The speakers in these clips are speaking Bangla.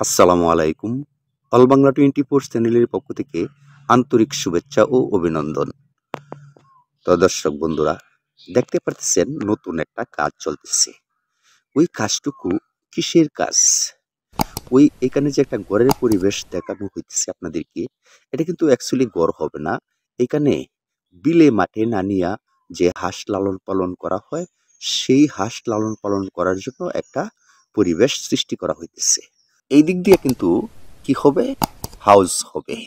আসসালামু আলাইকুম। অল বাংলা 24 চ্যানেলের পক্ষ থেকে আন্তরিক শুভেচ্ছা ও অভিনন্দন। তো দর্শক বন্ধুরা, দেখতে পারতেছেন নতুন একটা কাজ চলতেছে। ওই কাজটুকু কিসের কাজ? ওই এখানে যে একটা ঘরের পরিবেশ দেখানো হইতেছে আপনাদেরকে, এটা কিন্তু অ্যাকচুয়ালি ঘর হবে না। এখানে বিলে মাঠে নানিয়া যে হাঁস লালন পালন করা হয়, সেই হাঁস লালন পালন করার জন্য একটা পরিবেশ সৃষ্টি করা হইতেছে। এই দিক দিয়ে কিন্তু কি হবে? হাউস হবে।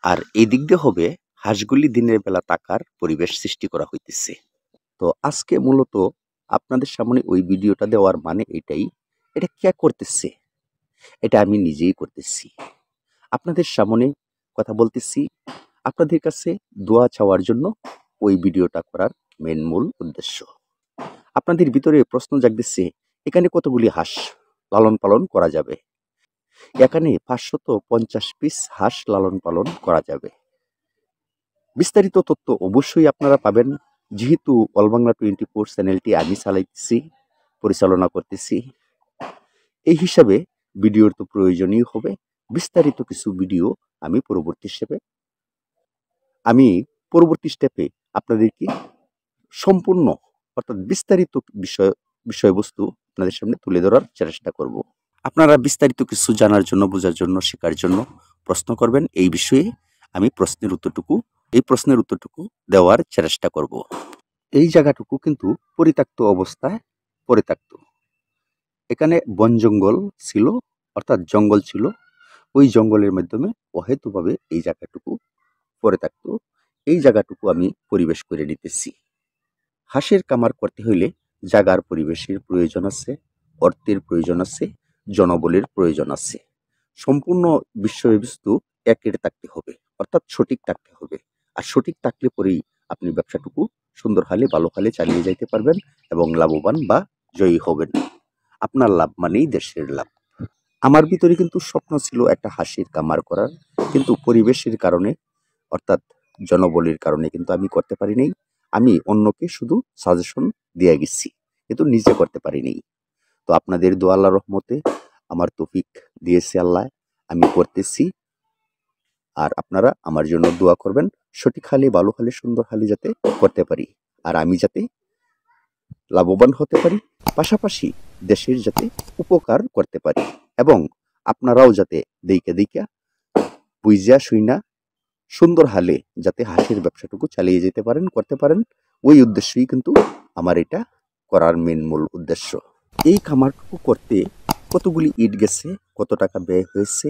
আর এই দিক দিয়ে হবে হাঁসগুলি দিনের বেলা থাকার পরিবেশ সৃষ্টি করা হইতেছে। তো আজকে মূলত আপনাদের সামনে ওই ভিডিওটা দেওয়ার মানে এটাই, এটা কে করতেছে? এটা আমি নিজেই করতেছি। আপনাদের সামনে কথা বলতেছি, আপনাদের কাছে দোয়া চাওয়ার জন্য ওই ভিডিওটা করার মূল উদ্দেশ্য। আপনাদের ভিতরে প্রশ্ন জাগতেছে, এখানে কতগুলি হাঁস লালন পালন করা যাবে? এখানে 550 পিস হাঁস লালন পালন করা যাবে। বিস্তারিত তথ্য অবশ্যই আপনারা পাবেন, যেহেতু অল বাংলা 24 চ্যানেলটি আমি চালাইতেছি, পরিচালনা করতেছি। এই হিসাবে ভিডিওর তো প্রয়োজনই হবে। বিস্তারিত কিছু ভিডিও আমি পরবর্তী স্টেপে আপনাদেরকে সম্পূর্ণ অর্থাৎ বিস্তারিত বিষয়বস্তু আপনাদের সামনে তুলে ধরার চেষ্টা করব। আপনারা বিস্তারিত কিছু জানার জন্য, বোঝার জন্য, শেখার জন্য প্রশ্ন করবেন এই বিষয়ে। আমি এই প্রশ্নের উত্তরটুকু দেওয়ার চেষ্টা করব। এই জায়গাটুকু কিন্তু পরিত্যক্ত অবস্থায় পড়ে থাকতো। এখানে বন জঙ্গল ছিল, অর্থাৎ জঙ্গল ছিল। ওই জঙ্গলের মাধ্যমে অহেতুভাবে এই জায়গাটুকু পড়ে থাকতো। এই জায়গাটুকু আমি পরিবেশ করে নিতেছি। হাঁসের কামার করতে হইলে জাগার পরিবেশের প্রয়োজন আছে, অর্থের প্রয়োজন আছে, জনবলের প্রয়োজন আছে। সম্পূর্ণ বিষয়বস্তু একের থাকতে হবে, অর্থাৎ সঠিক থাকতে হবে। আর সঠিক থাকলে পরেই আপনি ব্যবসাটুকু সুন্দর হালে ভালো হালে চালিয়ে যাইতে পারবেন এবং লাভবান বা জয়ী হবেন। আপনার লাভ মানেই দেশের লাভ। আমার ভিতরে কিন্তু স্বপ্ন ছিল একটা হাঁসের কামার করার, কিন্তু পরিবেশের কারণে অর্থাৎ জনবলের কারণে কিন্তু আমি করতে পারি নাই। আমি অন্যকে শুধু সাজেশন দিয়ে গেছি, কিন্তু নিজে করতে পারি নাই। তো আপনাদের দোয়া আল্লাহর রহমতে আমার তৌফিক দিয়েছে আল্লাহ, আমি করতেছি। আর আপনারা আমার জন্য দোয়া করবেন, সঠিক হালে ভালো হালে সুন্দর হালে যাতে করতে পারি, আর আমি যাতে লাভবান হতে পারি, পাশাপাশি দেশের যাতে উপকার করতে পারি, এবং আপনারাও যাতে দেইকা বুঝা শুইনা সুন্দর হালে যাতে হাঁসের ব্যবসাটুকু চালিয়ে যেতে পারেন, করতে পারেন। ওই উদ্দেশ্যই কিন্তু আমার এটা করার মূল উদ্দেশ্য। এই খামারটুকু করতে কতগুলি ইট গেছে, কত টাকা ব্যয় হয়েছে,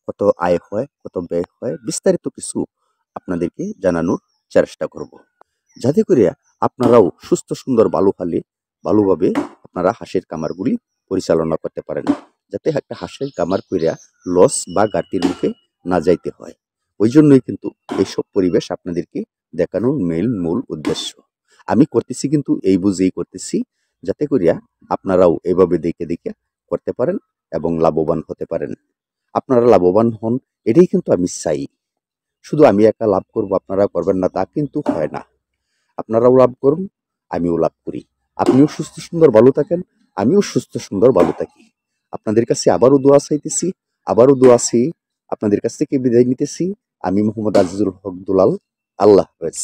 কত আয় হয়, কত ব্যয় হয়, বিস্তারিত কিছু আপনাদেরকে জানানোর চেষ্টা করব, যাতে করে আপনারাও সুস্থ সুন্দর ভালোভাবে আপনারা হাঁসের কামারগুলি পরিচালনা করতে পারেন, যাতে একটা হাঁসের কামার কইরা লস বা ঘাটতির মুখে না যাইতে হয়। ওই জন্যই কিন্তু এইসব পরিবেশ আপনাদেরকে দেখানোর মূল উদ্দেশ্য। আমি করতেছি কিন্তু এই বুঝেই করতেছি, যাতে করিয়া আপনারাও এভাবে দেখে করতে পারেন এবং লাভবান হতে পারেন। আপনারা লাভবান হন, এটাই কিন্তু আমি চাই। শুধু আমি একা লাভ করব, আপনারা করবেন না, তা কিন্তু হয় না। আপনারাও লাভ করুন, আমিও লাভ করি। আপনিও সুস্থ সুন্দর ভালো থাকেন, আমিও সুস্থ সুন্দর ভালো থাকি। আপনাদের কাছে আবারও দোয়া চাইতেছি, আপনাদের কাছ থেকে বিদায় নিতেছি। আমি মোহাম্মদ আজিজুল হক দুলাল। আল্লাহ হাফেজ।